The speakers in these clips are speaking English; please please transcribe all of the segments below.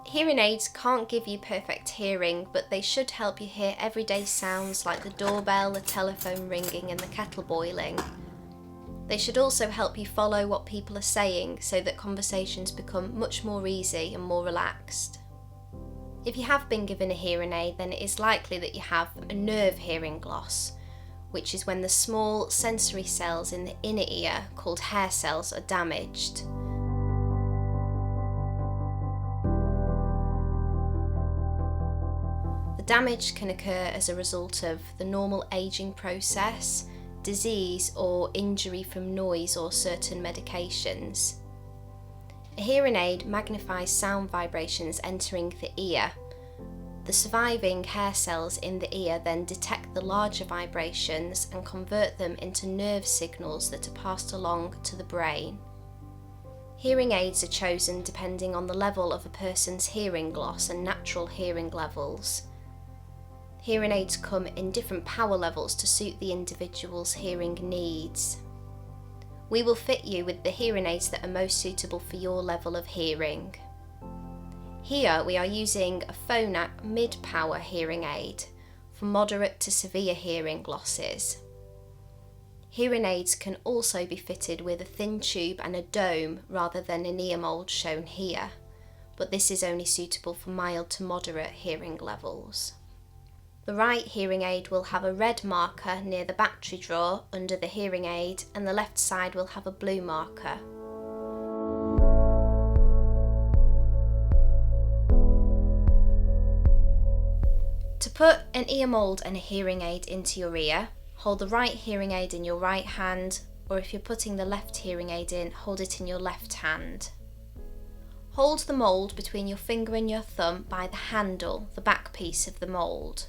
Hearing aids can't give you perfect hearing, but they should help you hear everyday sounds like the doorbell, the telephone ringing and the kettle boiling. They should also help you follow what people are saying so that conversations become much more easy and more relaxed. If you have been given a hearing aid, then it is likely that you have a nerve hearing loss, which is when the small sensory cells in the inner ear, called hair cells, are damaged. The damage can occur as a result of the normal aging process, disease or injury from noise or certain medications. A hearing aid magnifies sound vibrations entering the ear. The surviving hair cells in the ear then detect the larger vibrations and convert them into nerve signals that are passed along to the brain. Hearing aids are chosen depending on the level of a person's hearing loss and natural hearing levels. Hearing aids come in different power levels to suit the individual's hearing needs. We will fit you with the hearing aids that are most suitable for your level of hearing. Here we are using a Phonak mid-power hearing aid for moderate to severe hearing losses. Hearing aids can also be fitted with a thin tube and a dome rather than an ear mould shown here, but this is only suitable for mild to moderate hearing levels. The right hearing aid will have a red marker near the battery drawer under the hearing aid, and the left side will have a blue marker. To put an ear mould and a hearing aid into your ear, hold the right hearing aid in your right hand, or if you're putting the left hearing aid in, hold it in your left hand. Hold the mould between your finger and your thumb by the handle, the back piece of the mould.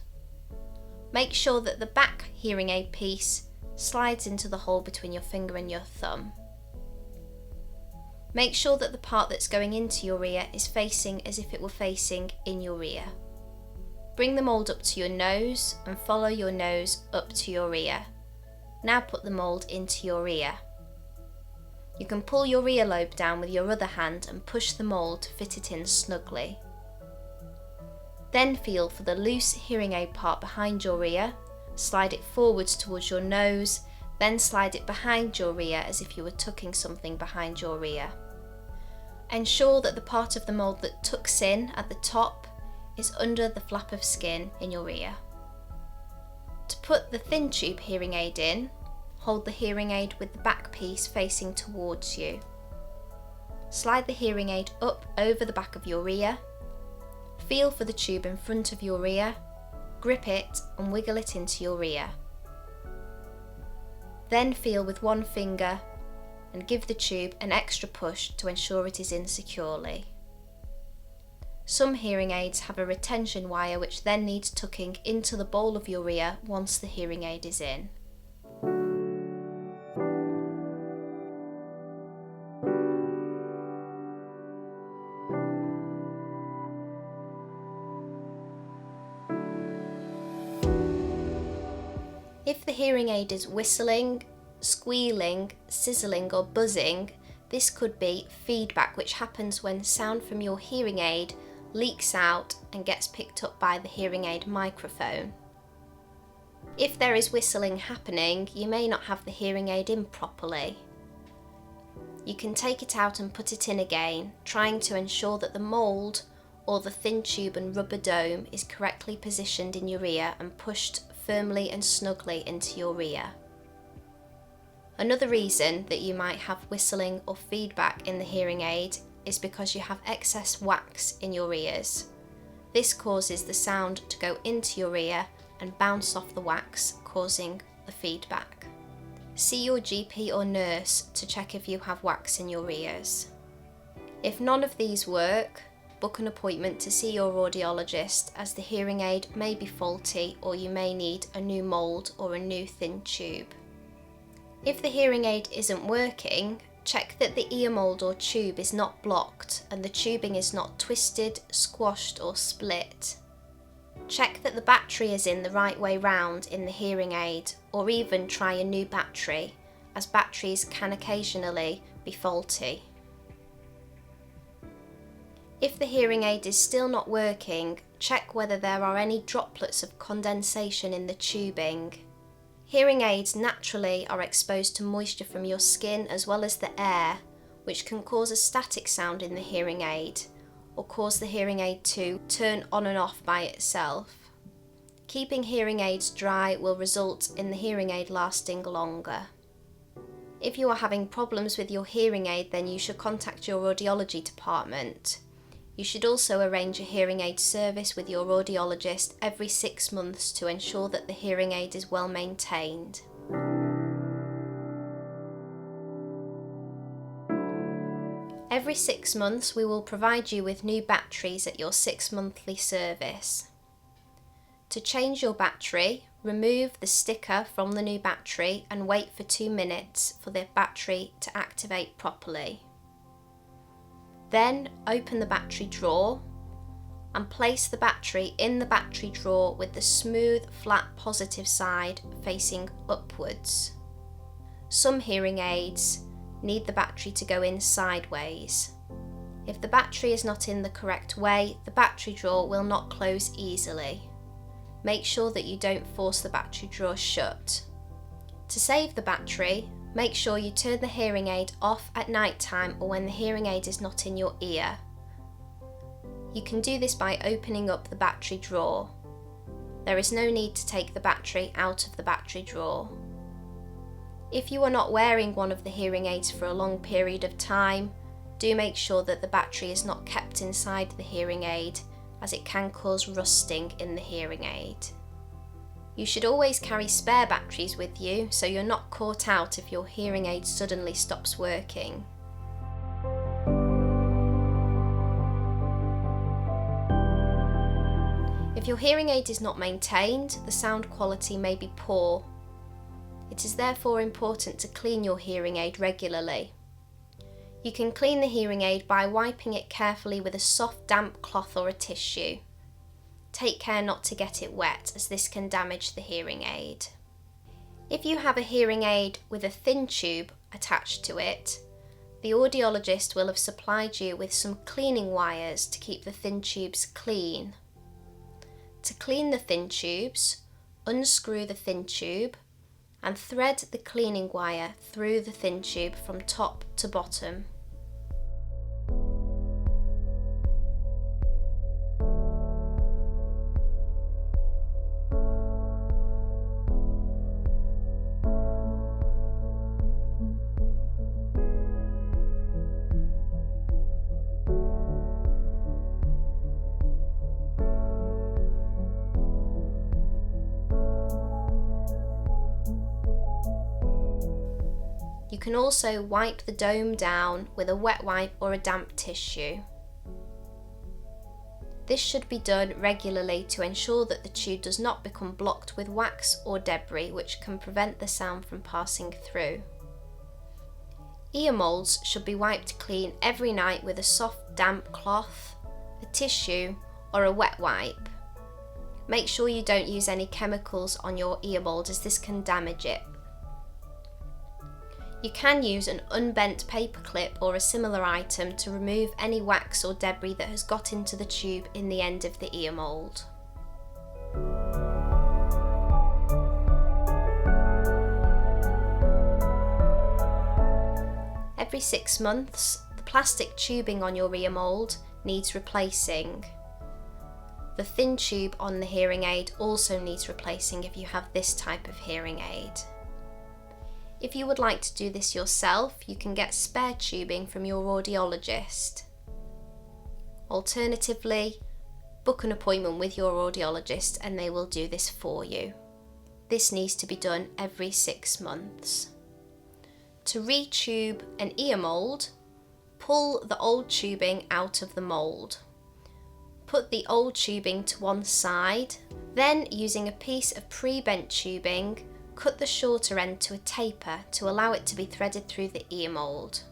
Make sure that the back hearing aid piece slides into the hole between your finger and your thumb. Make sure that the part that's going into your ear is facing as if it were facing in your ear. Bring the mould up to your nose and follow your nose up to your ear. Now put the mould into your ear. You can pull your earlobe down with your other hand and push the mould to fit it in snugly. Then feel for the loose hearing aid part behind your ear, slide it forwards towards your nose, then slide it behind your ear as if you were tucking something behind your ear. Ensure that the part of the mould that tucks in at the top is under the flap of skin in your ear. To put the thin tube hearing aid in, hold the hearing aid with the back piece facing towards you. Slide the hearing aid up over the back of your ear. Feel for the tube in front of your ear, grip it and wiggle it into your ear. Then feel with one finger and give the tube an extra push to ensure it is in securely. Some hearing aids have a retention wire which then needs tucking into the bowl of your ear once the hearing aid is in. If the hearing aid is whistling, squealing, sizzling or buzzing, this could be feedback, which happens when sound from your hearing aid leaks out and gets picked up by the hearing aid microphone. If there is whistling happening, you may not have the hearing aid in properly. You can take it out and put it in again, trying to ensure that the mould or the thin tube and rubber dome is correctly positioned in your ear and pushed firmly and snugly into your ear. Another reason that you might have whistling or feedback in the hearing aid is because you have excess wax in your ears. This causes the sound to go into your ear and bounce off the wax, causing the feedback. See your GP or nurse to check if you have wax in your ears. If none of these work, book an appointment to see your audiologist, as the hearing aid may be faulty or you may need a new mould or a new thin tube. If the hearing aid isn't working, check that the ear mould or tube is not blocked and the tubing is not twisted, squashed or split. Check that the battery is in the right way round in the hearing aid, or even try a new battery, as batteries can occasionally be faulty. If the hearing aid is still not working, check whether there are any droplets of condensation in the tubing. Hearing aids naturally are exposed to moisture from your skin as well as the air, which can cause a static sound in the hearing aid, or cause the hearing aid to turn on and off by itself. Keeping hearing aids dry will result in the hearing aid lasting longer. If you are having problems with your hearing aid, then you should contact your audiology department. You should also arrange a hearing aid service with your audiologist every 6 months to ensure that the hearing aid is well maintained. Every 6 months we will provide you with new batteries at your 6-monthly service. To change your battery, remove the sticker from the new battery and wait for 2 minutes for the battery to activate properly. Then open the battery drawer and place the battery in the battery drawer with the smooth, flat positive side facing upwards. Some hearing aids need the battery to go in sideways. If the battery is not in the correct way, the battery drawer will not close easily. Make sure that you don't force the battery drawer shut. To save the battery, make sure you turn the hearing aid off at night time or when the hearing aid is not in your ear. You can do this by opening up the battery drawer. There is no need to take the battery out of the battery drawer. If you are not wearing one of the hearing aids for a long period of time, do make sure that the battery is not kept inside the hearing aid, as it can cause rusting in the hearing aid. You should always carry spare batteries with you so you're not caught out if your hearing aid suddenly stops working. If your hearing aid is not maintained, the sound quality may be poor. It is therefore important to clean your hearing aid regularly. You can clean the hearing aid by wiping it carefully with a soft damp cloth or a tissue. Take care not to get it wet, as this can damage the hearing aid. If you have a hearing aid with a thin tube attached to it, the audiologist will have supplied you with some cleaning wires to keep the thin tubes clean. To clean the thin tubes, unscrew the thin tube and thread the cleaning wire through the thin tube from top to bottom. You can also wipe the dome down with a wet wipe or a damp tissue. This should be done regularly to ensure that the tube does not become blocked with wax or debris, which can prevent the sound from passing through. Ear molds should be wiped clean every night with a soft damp cloth, a tissue or a wet wipe. Make sure you don't use any chemicals on your ear mold, as this can damage it. You can use an unbent paper clip or a similar item to remove any wax or debris that has got into the tube in the end of the ear mold. Every 6 months, the plastic tubing on your ear mold needs replacing. The thin tube on the hearing aid also needs replacing if you have this type of hearing aid. If you would like to do this yourself, you can get spare tubing from your audiologist. Alternatively, book an appointment with your audiologist and they will do this for you. This needs to be done every 6 months. To re-tube an ear mold, pull the old tubing out of the mold. Put the old tubing to one side, then using a piece of pre-bent tubing, cut the shorter end to a taper to allow it to be threaded through the ear mold.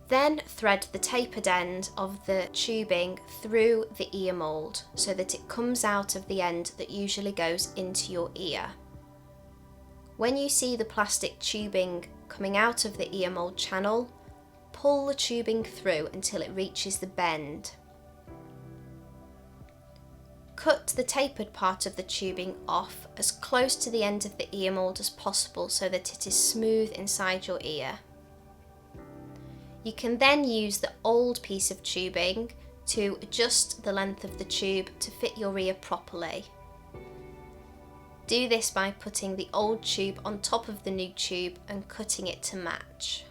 Then thread the tapered end of the tubing through the ear mold so that it comes out of the end that usually goes into your ear. When you see the plastic tubing coming out of the ear mold channel, pull the tubing through until it reaches the bend. Cut the tapered part of the tubing off as close to the end of the ear mold as possible so that it is smooth inside your ear. You can then use the old piece of tubing to adjust the length of the tube to fit your ear properly. Do this by putting the old tube on top of the new tube and cutting it to match.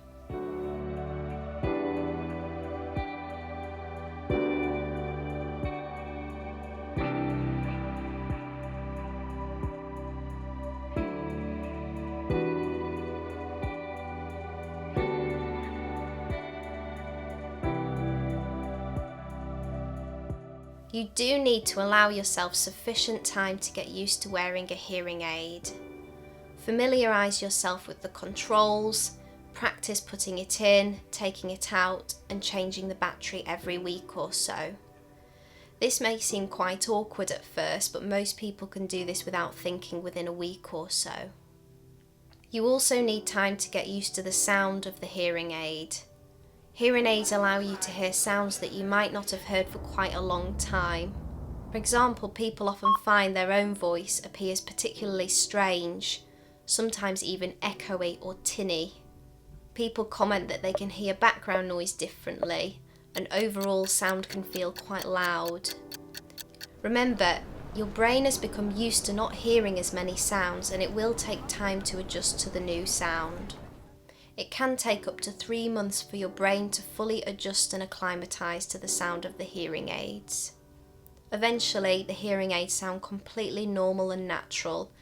You do need to allow yourself sufficient time to get used to wearing a hearing aid. Familiarise yourself with the controls, practice putting it in, taking it out, and changing the battery every week or so. This may seem quite awkward at first, but most people can do this without thinking within a week or so. You also need time to get used to the sound of the hearing aid. Hearing aids allow you to hear sounds that you might not have heard for quite a long time. For example, people often find their own voice appears particularly strange, sometimes even echoey or tinny. People comment that they can hear background noise differently, and overall sound can feel quite loud. Remember, your brain has become used to not hearing as many sounds, and it will take time to adjust to the new sound. It can take up to 3 months for your brain to fully adjust and acclimatize to the sound of the hearing aids. Eventually, the hearing aids sound completely normal and natural.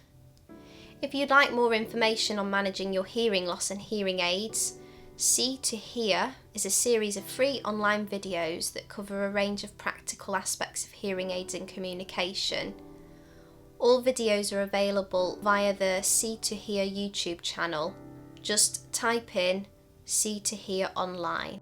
If you'd like more information on managing your hearing loss and hearing aids, See to Hear is a series of free online videos that cover a range of practical aspects of hearing aids and communication. All videos are available via the See to Hear YouTube channel. Just type in See to Hear online.